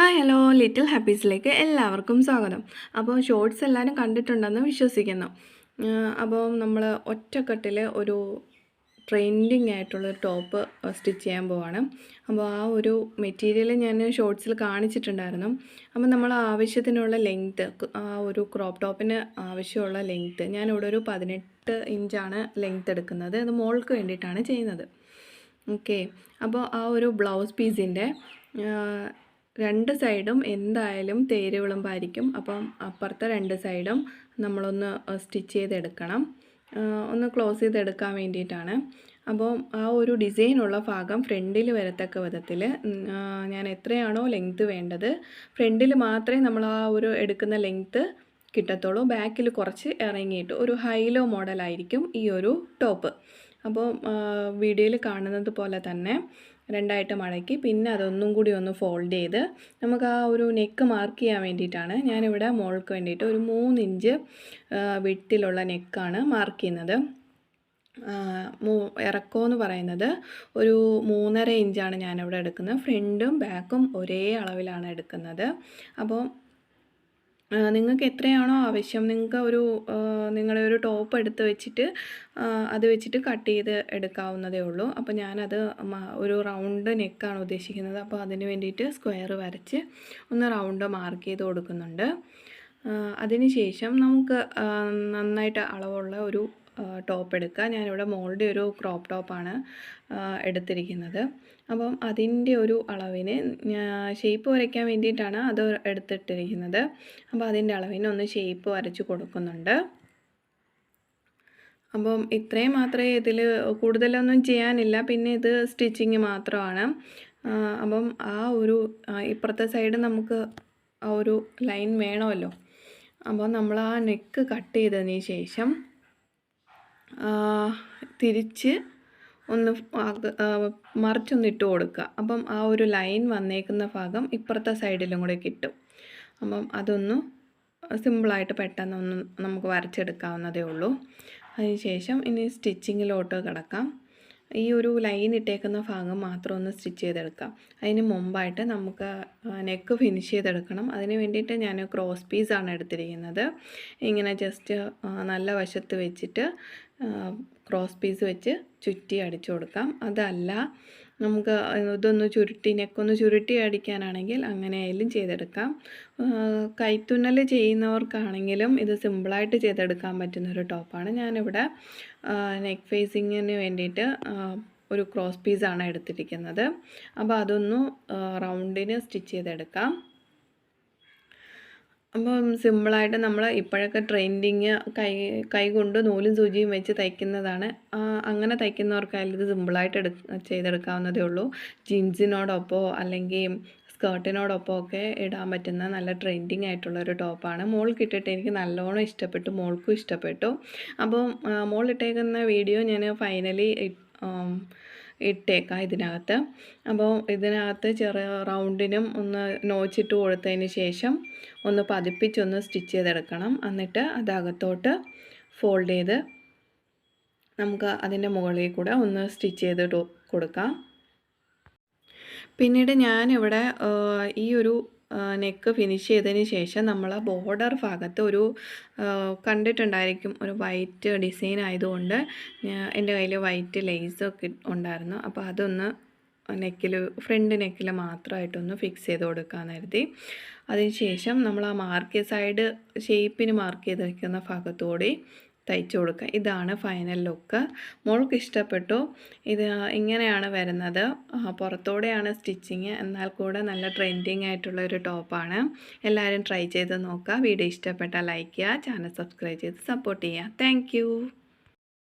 Hi hello little ഹാപ്പീസിലേക്ക് എല്ലാവർക്കും സ്വാഗതം. അപ്പോൾ ഷോർട്സ് എല്ലാവരും കണ്ടിട്ടുണ്ടെന്ന് വിശ്വസിക്കുന്നു. അപ്പോൾ നമ്മൾ ഒറ്റക്കെട്ടിൽ ഒരു ട്രെൻഡിങ് ആയിട്ടുള്ള ടോപ്പ് സ്റ്റിച്ച് ചെയ്യാൻ പോവാണ്. അപ്പോൾ ആ ഒരു മെറ്റീരിയൽ ഞാൻ ഷോർട്സിൽ കാണിച്ചിട്ടുണ്ടായിരുന്നു. അപ്പോൾ നമ്മൾ ആവശ്യത്തിനുള്ള ലെങ്ത്ത്, ആ ഒരു ക്രോപ്പ് ടോപ്പിന് ആവശ്യമുള്ള ലെങ്ത്ത് ഞാനിവിടെ ഒരു 18 ഇഞ്ചാണ് ലെങ്ത്ത് എടുക്കുന്നത്. അത് മോൾക്ക് വേണ്ടിയിട്ടാണ് ചെയ്യുന്നത്. ഓക്കെ, അപ്പോൾ ആ ഒരു ബ്ലൗസ് പീസിൻ്റെ രണ്ട് സൈഡും എന്തായാലും തേര് വിളുമ്പായിരിക്കും. അപ്പം അപ്പുറത്തെ രണ്ട് സൈഡും നമ്മളൊന്ന് സ്റ്റിച്ച് ചെയ്തെടുക്കണം, ഒന്ന് ക്ലോസ് ചെയ്തെടുക്കാൻ വേണ്ടിയിട്ടാണ്. അപ്പോൾ ആ ഒരു ഡിസൈനുള്ള ഭാഗം ഫ്രണ്ടിൽ വരത്തക്ക വിധത്തിൽ ഞാൻ എത്രയാണോ ലെങ്ത്ത് വേണ്ടത്, ഫ്രണ്ടിൽ മാത്രമേ നമ്മൾ ആ ഒരു എടുക്കുന്ന ലെങ്ത്ത് കിട്ടത്തുള്ളൂ. ബാക്കിൽ കുറച്ച് ഇറങ്ങിയിട്ട് ഒരു ഹൈലോ മോഡലായിരിക്കും ഈ ഒരു ടോപ്പ്. അപ്പോൾ വീഡിയോയിൽ കാണുന്നത് പോലെ തന്നെ രണ്ടായിട്ട് മടക്കി പിന്നെ അതൊന്നും കൂടി ഒന്ന് ഫോൾഡ് ചെയ്ത് നമുക്ക് ആ ഒരു നെക്ക് മാർക്ക് ചെയ്യാൻ വേണ്ടിയിട്ടാണ് ഞാനിവിടെ മോൾക്ക് വേണ്ടിയിട്ട് ഒരു 3 ഇഞ്ച് വിട്ടിലുള്ള നെക്കാണ് മാർക്ക് ചെയ്യുന്നത്. ഇറക്കമെന്ന് പറയുന്നത് ഒരു 3.5 ഇഞ്ചാണ് ഞാനിവിടെ എടുക്കുന്നത്. ഫ്രണ്ടും ബാക്കും ഒരേ അളവിലാണ് എടുക്കുന്നത്. അപ്പോൾ നിങ്ങൾക്ക് എത്രയാണോ ആവശ്യം, നിങ്ങൾക്ക് നിങ്ങളുടെ ഒരു ടോപ്പ് എടുത്ത് വെച്ചിട്ട് അത് വെച്ചിട്ട് കട്ട് ചെയ്ത് എടുക്കാവുന്നതേ ഉള്ളൂ. അപ്പോൾ ഞാനത് ഒരു റൗണ്ട് നെക്കാണ് ഉദ്ദേശിക്കുന്നത്. അപ്പോൾ അതിന് വേണ്ടിയിട്ട് സ്ക്വയർ വരച്ച് ഒന്ന് റൗണ്ട് മാർക്ക് ചെയ്ത് കൊടുക്കുന്നുണ്ട്. അതിന് ശേഷം നമുക്ക് നന്നായിട്ട് അളവുള്ള ഒരു ടോപ്പ് എടുക്കുക. ഞാനിവിടെ മോളുടെ ഒരു ക്രോപ്പ് ടോപ്പാണ് എടുത്തിരിക്കുന്നത്. അപ്പം അതിൻ്റെ ഒരു അളവിന് ഷേപ്പ് വരയ്ക്കാൻ വേണ്ടിയിട്ടാണ് അത് എടുത്തിട്ടിരിക്കുന്നത്. അപ്പോൾ അതിൻ്റെ അളവിന് ഒന്ന് ഷേപ്പ് വരച്ച് കൊടുക്കുന്നുണ്ട്. അപ്പം ഇത്രയും മാത്രമേ ഇതിൽ കൂടുതലൊന്നും ചെയ്യാനില്ല. പിന്നെ ഇത് സ്റ്റിച്ചിങ് മാത്രമാണ്. അപ്പം ആ ഒരു ഇപ്പുറത്തെ സൈഡ് നമുക്ക് ആ ഒരു ലൈൻ വേണമല്ലോ. അപ്പോൾ നമ്മൾ ആ നെക്ക് കട്ട് ചെയ്തതിന് ശേഷം തിരിച്ച് ഒന്ന് മറിച്ചൊന്ന് ഇട്ട് കൊടുക്കുക. അപ്പം ആ ഒരു ലൈൻ വന്നേക്കുന്ന ഭാഗം ഇപ്പുറത്തെ സൈഡിലും കൂടെ കിട്ടും. അപ്പം അതൊന്ന് സിമ്പിളായിട്ട് പെട്ടെന്നൊന്ന് നമുക്ക് വരച്ചെടുക്കാവുന്നതേ ഉള്ളൂ. അതിനുശേഷം ഇനി സ്റ്റിച്ചിങ്ങിലോട്ട് കിടക്കാം. ഈ ഒരു ലൈൻ ഇട്ടേക്കുന്ന ഭാഗം മാത്രം ഒന്ന് സ്റ്റിച്ച് ചെയ്തെടുക്കാം. അതിന് മുമ്പായിട്ട് നമുക്ക് നെക്ക് ഫിനിഷ് ചെയ്തെടുക്കണം. അതിന് വേണ്ടിയിട്ട് ഞാൻ ക്രോസ് പീസാണ് എടുത്തിരിക്കുന്നത്. ഇങ്ങനെ ജസ്റ്റ് നല്ല വശത്ത് വെച്ചിട്ട് ക്രോസ് പീസ് വെച്ച് ചുറ്റി അടിച്ചു കൊടുക്കാം. അതല്ല നമുക്ക് ഇതൊന്ന് നെക്കൊന്ന് ചുരുട്ടി അടിക്കാനാണെങ്കിൽ അങ്ങനെ ആയാലും ചെയ്തെടുക്കാം. കൈത്തുന്നൽ ചെയ്യുന്നവർക്കാണെങ്കിലും ഇത് സിമ്പിളായിട്ട് ചെയ്തെടുക്കാൻ പറ്റുന്നൊരു ടോപ്പാണ്. ഞാനിവിടെ നെക്ക് ഫേസിങ്ങിന് വേണ്ടിയിട്ട് ഒരു ക്രോസ് പീസാണ് എടുത്തിരിക്കുന്നത്. അപ്പോൾ അതൊന്ന് റൗണ്ടിന് സ്റ്റിച്ച് ചെയ്തെടുക്കാം. അപ്പം സിമ്പിളായിട്ട് നമ്മൾ ഇപ്പോഴൊക്കെ ട്രെൻഡിങ് കൈ കൊണ്ട് നൂലും സൂചിയും വെച്ച് തയ്ക്കുന്നതാണ്. അങ്ങനെ തയ്ക്കുന്നവർക്കായാലും ഇത് സിമ്പിളായിട്ട് ചെയ്തെടുക്കാവുന്നതേ ഉള്ളൂ. ജീൻസിനോടൊപ്പമോ അല്ലെങ്കിൽ സ്കേർട്ടിനോടൊപ്പം ഒക്കെ ഇടാൻ പറ്റുന്ന നല്ല ട്രെൻഡിങ് ആയിട്ടുള്ളൊരു ടോപ്പാണ്. മോൾക്ക് ഇട്ടിട്ട് എനിക്ക് നല്ലോണം ഇഷ്ടപ്പെട്ടു, മോൾക്കും ഇഷ്ടപ്പെട്ടു. അപ്പോൾ മോൾ ഇട്ടേക്കുന്ന വീഡിയോ ഞാൻ ഫൈനലി ഇട്ടേക്കാം ഇതിനകത്ത്. അപ്പോൾ ഇതിനകത്ത് ചെറിയ റൗണ്ടിനും ഒന്ന് നോച്ചിട്ട് കൊടുത്തതിന് ശേഷം ഒന്ന് പതിപ്പിച്ചൊന്ന് സ്റ്റിച്ച് ചെയ്തെടുക്കണം. എന്നിട്ട് അതകത്തോട്ട് ഫോൾഡ് ചെയ്ത് നമുക്ക് അതിൻ്റെ മുകളിൽ കൂടെ ഒന്ന് സ്റ്റിച്ച് ചെയ്ത് കൊടുക്കാം. പിന്നീട് ഞാനിവിടെ ഈ ഒരു നെക്ക് ഫിനിഷ് ചെയ്തതിന് ശേഷം നമ്മൾ ബോർഡർ ഭാഗത്ത് ഒരു കണ്ടിട്ടുണ്ടായിരിക്കും, ഒരു വൈറ്റ് ഡിസൈൻ ആയതുകൊണ്ട് എൻ്റെ കയ്യിൽ വൈറ്റ് ലേസൊക്കെ ഉണ്ടായിരുന്നു. അപ്പോൾ അതൊന്ന് ഫ്രണ്ട് നെക്കിൽ മാത്രമായിട്ടൊന്ന് ഫിക്സ് ചെയ്ത് കൊടുക്കാമെന്ന് കരുതി. അതിനുശേഷം നമ്മൾ ആ സൈഡ് ഷേപ്പിന് മാർക്ക് ചെയ്ത് വയ്ക്കുന്ന ഭാഗത്തോടെ തയ്ച്ചു കൊടുക്കുക. ഇതാണ് ഫൈനൽ ലുക്ക്. മോൾക്ക് ഇഷ്ടപ്പെട്ടു. ഇത് ഇങ്ങനെയാണ് വരുന്നത്. പുറത്തോടെയാണ് സ്റ്റിച്ചിങ്, എന്നാൽ കൂടെ നല്ല ട്രെൻഡിങ് ആയിട്ടുള്ള ഒരു ടോപ്പാണ്. എല്ലാവരും ട്രൈ ചെയ്ത് നോക്കുക. വീഡിയോ ഇഷ്ടപ്പെട്ടാൽ ലൈക്ക് ചെയ്യുക, ചാനൽ സബ്സ്ക്രൈബ് ചെയ്ത് സപ്പോർട്ട് ചെയ്യുക. താങ്ക്